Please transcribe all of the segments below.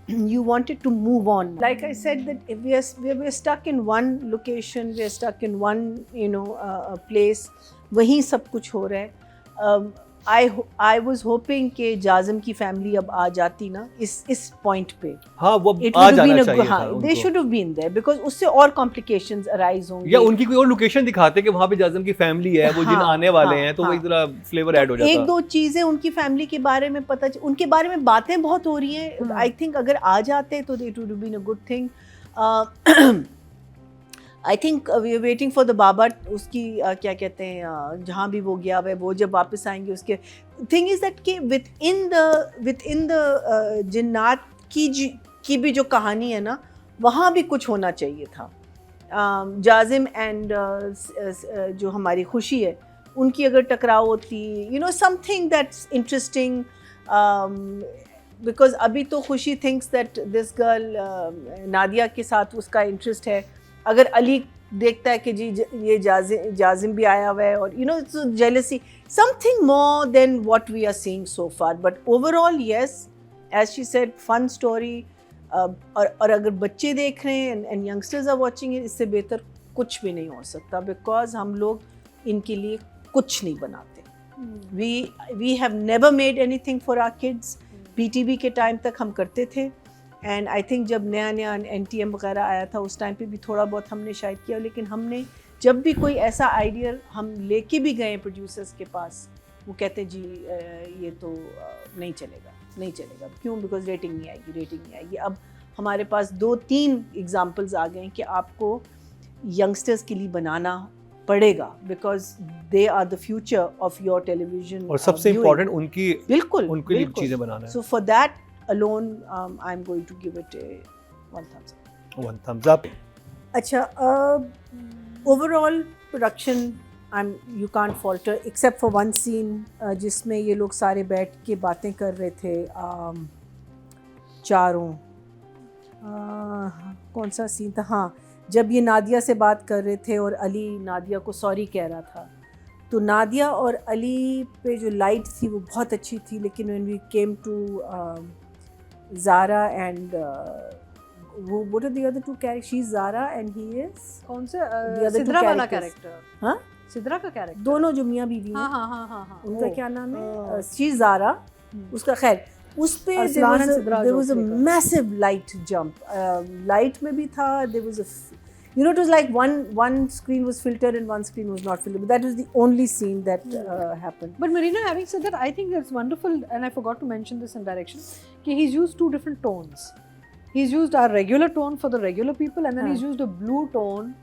you wanted to move on. Like I said, that if we're stuck in one location, we're stuck in one, place, वहीं सब कुछ हो रहा है. I was hoping कि जाजिम की फैमिली अब आ जाती ना इस पॉइंट पे. हाँ, वो It आ would have जाना been a चाहिए good, था हाँ, उनको. they should have been there because उससे और complications arise होंगे. या उनकी कोई और लोकेशन दिखाते कि वहाँ पे जाजिम की फैमिली है, वो जिन हाँ, आने वाले हाँ, हैं, तो हाँ. वही जरा फ्लेवर ऐड हो जाता. एक दो चीजें उनकी फैमिली के बारे में उनके बारे में बातें बहुत हो रही हैं. आई थिंक अगर आ जाते तो it would been a good thing. I think we are waiting for the baba. उसकी क्या कहते हैं, जहाँ भी वो गया है, वो जब वापस आएंगे उसके थिंग इज दैट कि विद इन द जिन्नात की भी जो कहानी है ना, वहाँ भी कुछ होना चाहिए था. जाजिम एंड जो हमारी खुशी है, उनकी अगर टकराव होती, समथिंग दैट्स इंटरेस्टिंग. बिकॉज अभी तो खुशी thinks that this girl Nadia के साथ उसका इंटरेस्ट है. अगर अली देखता है कि जी ये जाजिम भी आया हुआ है, और jealousy, something more than what we are seeing so far. But overall yes, as she said, fun story. और अगर बच्चे देख रहे हैं एंड यंगस्टर्स आर वाचिंग, इससे बेहतर कुछ भी नहीं हो सकता. बिकॉज हम लोग इनके लिए कुछ नहीं बनाते. We have never made anything for our kids. PTV के टाइम तक हम करते थे, एंड आई थिंक जब नया NTM वगैरह आया था उस टाइम पे भी थोड़ा बहुत हमने शायद किया. लेकिन हमने जब भी कोई ऐसा आइडिया हम लेके भी गए प्रोड्यूसर्स के पास, वो कहते जी ये तो नहीं चलेगा. क्यों? बिकॉज रेटिंग नहीं आएगी. अब हमारे पास 2-3 एग्जाम्पल्स आ गए कि आपको यंगस्टर्स के लिए बनाना पड़ेगा, because they are the future of your television. और सबसे इम्पोर्टेंट उनकी बिल्कुल उनके लिए चीजें बनाना है. So for that alone, I'm going to give it a 1 thumbs up. 1 thumbs up. अच्छा, overall production, you can't falter except for one scene जिसमें ये लोग सारे बैठ के बातें कर रहे थे, चारों. कौन सा सीन था? हाँ, जब ये नादिया से बात कर रहे थे और अली नादिया को सॉरी कह रहा था, तो नादिया और अली पे जो लाइट थी वो बहुत अच्छी थी. लेकिन when we came to Zara and what are the other two characters? She's Zara and he is कौन से? the other two सिद्रा वाला characters. कैरेक्टर. हाँ, सिद्रा का कैरेक्टर. दोनों जो मियाँ बीवी हैं. हाँ. उनका क्या नाम है? She's Zara. उसका खैर उस पे Arsalan and Sidra there was a जो थे. massive light jump. Light में भी था. There was a it was like one screen was filtered and one screen was not filtered. But that was the only scene that happened. But Marina, having said that, I think it's wonderful, and I forgot to mention this in direction, कि he's used 2 different tones. He's used our regular tone for the regular people, and then he's used a blue tone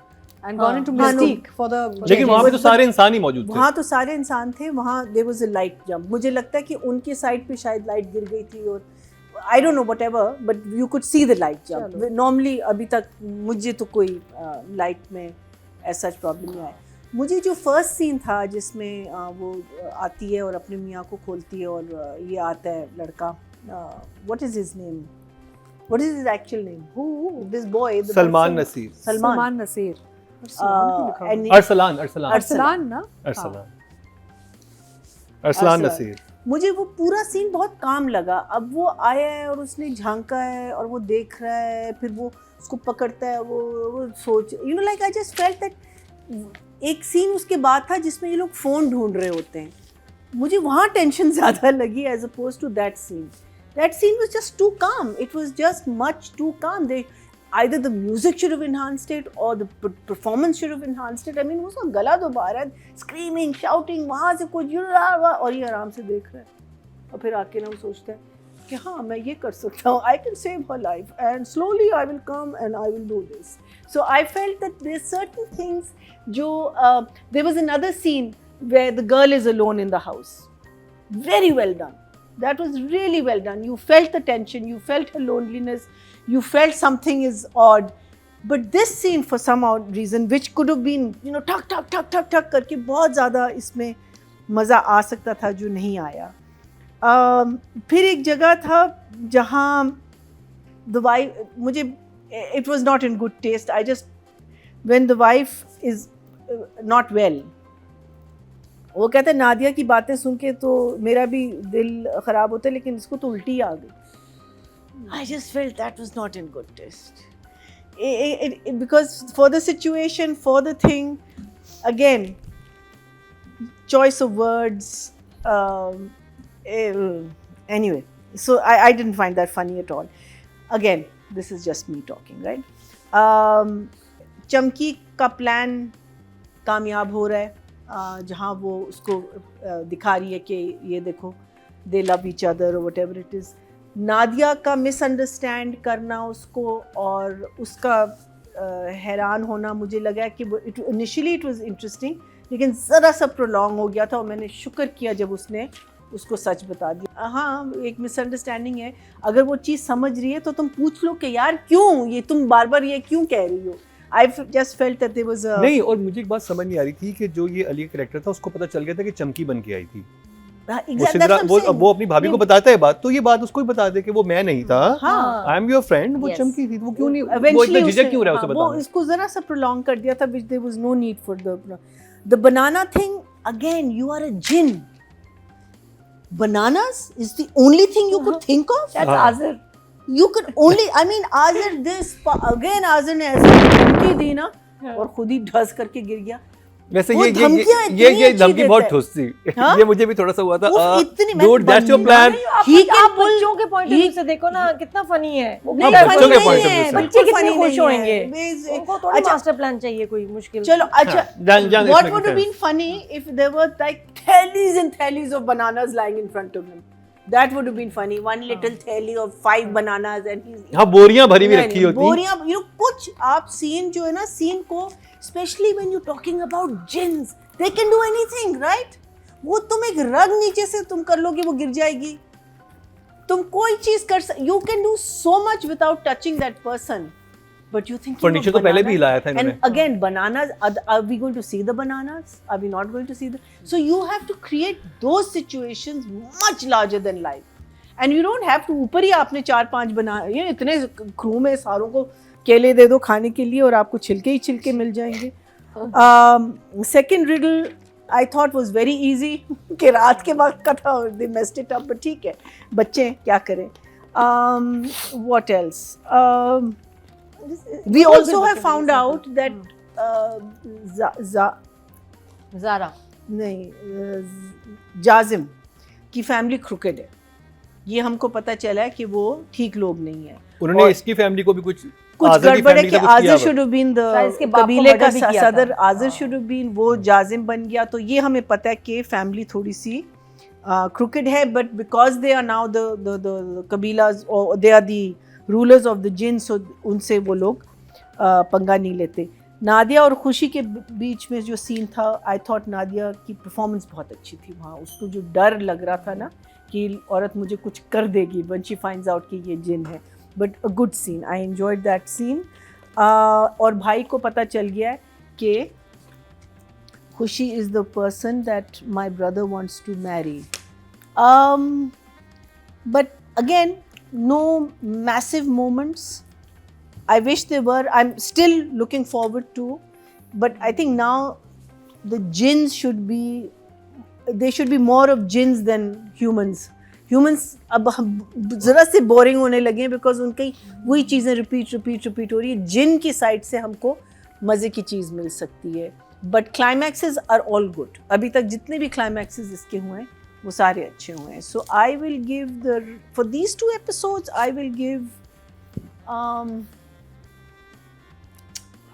and gone into mystique for the. लेकिन वहाँ पे तो सारे इंसान ही मौजूद थे. वहाँ तो सारे इंसान थे. वहाँ there was a light jump. मुझे लगता है कि उनके साइड पे शायद लाइट गिर गई थी, और I don't know, whatever, but you could see the light jump. Normally अभी तक मुझे तो कोई लाइट में ऐसा प्रॉब्लम नहीं आया. मुझे जो फर्स्ट सीन था जिसमें वो आती है और अपने मियाँ को खोलती है, और ये आता है लड़का, what is his name? What is his actual name? Who? This boy. Salman Naseer. Salman Naseer. Arsalan ना? अरसलान नसीर. मुझे वो पूरा सीन बहुत काम लगा. अब वो आया है और उसने झांका है और वो देख रहा है, फिर वो उसको पकड़ता है, वो सोच, like I just felt that एक सीन उसके बाद था जिसमें ये लोग फ़ोन ढूंढ रहे होते हैं. मुझे वहाँ टेंशन ज़्यादा लगी as opposed to that scene. That scene was just too calm. It was just much too calm. Either the music should have enhanced it or the performance should have enhanced it. I mean, उसका गला दबा रहा है, screaming, shouting, वहाँ से कुछ, और ये आराम से देख रहा है. और फिर आके ना वो सोचता है कि हाँ, मैं ये कर सकता हूँ. I can save her life, and slowly I will come and I will do this. So I felt that there's certain things जो there was another scene where the girl is alone in the house. Very well done. That was really well done. You felt the tension, you felt her loneliness, you felt something is odd. But this scene, for some odd reason, which could have been, ठक ठक ठक ठक ठक करके बहुत ज़्यादा इसमें मज़ा आ सकता था, जो नहीं आया. फिर एक जगह था जहाँ the wife, मुझे it was not in good taste. I just, when the wife is not well, वो कहते हैं नादिया की बातें सुन के तो मेरा भी दिल ख़राब होता है, लेकिन इसको तो उल्टी आ गई. I just felt that was not in good taste. Because for the situation, for the thing, again, choice of words. Anyway, so I didn't find that funny at all. Again, this is just me talking, right? चमकी का plan कामयाब हो रहा है, जहाँ वो उसको दिखा रही है कि ये देखो, they love each other or whatever it is. Nadia का मिसअंडरस्टैंड करना उसको और उसका हैरान होना, मुझे लगा कि वो इनिशियली इट वाज इंटरेस्टिंग, लेकिन ज़रा सा प्रोलॉन्ग हो गया था और मैंने शुक्र किया जब उसने उसको सच बता दिया. हाँ, एक मिसअंडरस्टैंडिंग है, अगर वो चीज़ समझ रही है तो तुम पूछ लो कि यार क्यों ये तुम बार बार ये क्यों कह रही हो. I just felt that there was a नहीं, और मुझे एक बात समझ नहीं आ रही थी कि जो ये अली का कैरेक्टर था उसको पता चल गया था कि चमकी बन के आई थी. वो अपनी भाभी को बताता है बात, तो ये बात उसको ही बता दे कि वो मैं नहीं था, आई एम योर फ्रेंड, वो चमकी थी. वो क्यों नहीं, वो इतना झिझक क्यों रहा है उसे बताने. वो इसको जरा सा प्रोलॉन्ग कर दिया था, which there was no need for the banana thing. Again, you are a jinn. Bananas is the only thing you could think of. That's Azir. You could only, I mean, Azir this again, Azir ने ऐसे धमकी दी ना और खुद ही ढस करके गिर गया. वैसे ये धमकी बहुत ठोस थी. ये मुझे भी थोड़ा सा हुआ था. Dude, that's your plan. आप बच्चों के पॉइंट ऑफ व्यू से देखो ना, कितना फनी है. बच्चों के पॉइंट ऑफ व्यू से बच्चे कितने खुश होंगे. उनको थोड़ा मास्टर प्लान चाहिए कोई मुश्किल. चलो अच्छा, what would have been funny if there were like thellies and thellies of bananas lying in front of him. That would have been funny. One little theli of 5 bananas and he's. हाँ, बोरियां भरी हुई रखी होती. बोरियां, you know, कुछ आप scene जो है ना, सीन को especially when you're talking about jinns, they can do anything, right? वो तुम एक रग नीचे से तुम कर लोगे, वो गिर जाएगी. तुम कोई चीज कर you can do so much without touching that person. But you think furniture तो पहले भी हिलाया था इन्होंने. And again, bananas, are we going to see the bananas? Are we not going to see the? So you have to create those situations much larger than life. And you don't have to, ऊपर ही आपने 4-5 बना, ये इतने crew में सारों को केले दे दो खाने के लिए और आपको छिलके ही छिलके मिल जाएंगे. Second riddle I thought was very easy कि रात के वक्त का था, they messed it up, but ठीक है, बच्चे क्या करें. What else? We also have found out that Zaara जाजिम की फैमिली क्रुकेड है. ये हमको पता चला है कि वो ठीक लोग नहीं है. उन्होंने इसकी फैमिली को भी कुछ गड़बड़ है कि आजिर शुड हैव बीन द कबीले का सदर, आजिर शुड हैव बीन, वो जाजिम बन गया. तो ये हमें पता है कि फैमिली थोड़ी सी क्रुकेड है, but because they are now the कबीलाज, they are the rulers of the jinn, so उनसे वो लोग पंगा नहीं लेते. नादिया और खुशी के बीच में जो सीन था, आई थॉट नादिया की परफॉर्मेंस बहुत अच्छी थी. वहाँ उसको जो डर लग रहा था ना कि औरत मुझे कुछ कर देगी व्हेन शी फाइंड्स आउट कि ये जिन है, but a good scene, I enjoyed that scene. और भाई को पता चल गया कि Khushi is the person that my brother wants to marry. But again, no massive moments. I wish they were. I'm still looking forward to, but I think now the jinns should be, there should be more of jinns than humans. Humans अब ज़रा से boring होने लगे हैं because उनकी वही चीज़ें repeat हो रही है. जिन की साइड से हमको मज़े की चीज़ मिल सकती है, but climaxes are all good. अभी तक जितने भी climaxes इसके हुए हैं वो सारे अच्छे हुए हैं. So I will give the, for these 2 episodes I will give,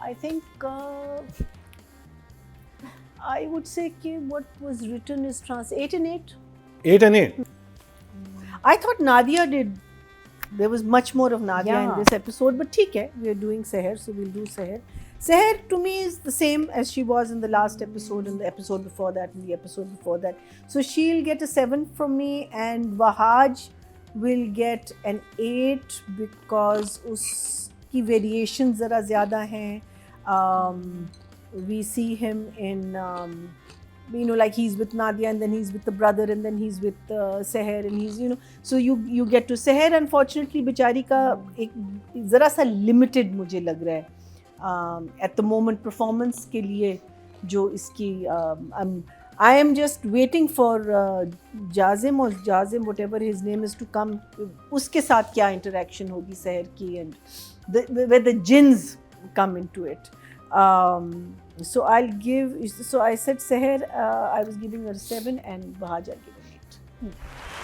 I think I would say कि what was written is 8 and 8. 8 and 8. I thought Nadia did, there was much more of Nadia in this episode, but ठीक है, we are doing Seher, so we'll do Seher. Seher to me is the same as she was in the last episode, and the episode before that, and the episode before that. So she'll get a 7 from me, and Wahaj will get an 8 because uski variations ज़रा ज़्यादा हैं. We see him in, you know, like he's with Nadia, and then he's with the brother, and then he's with Seher, and he's, you know, so you get to Seher. Unfortunately, बेचारी का एक ज़रा सा limited मुझे लग रहा है at the moment performance के लिए. जो इसकी I am just waiting for Jazim or Jazim, whatever his name is, to come. उसके साथ क्या interaction होगी सहर की, and where the jinns come into it. So I'll give. So I said Seher, I was giving her 7 and Bahajar giving 8.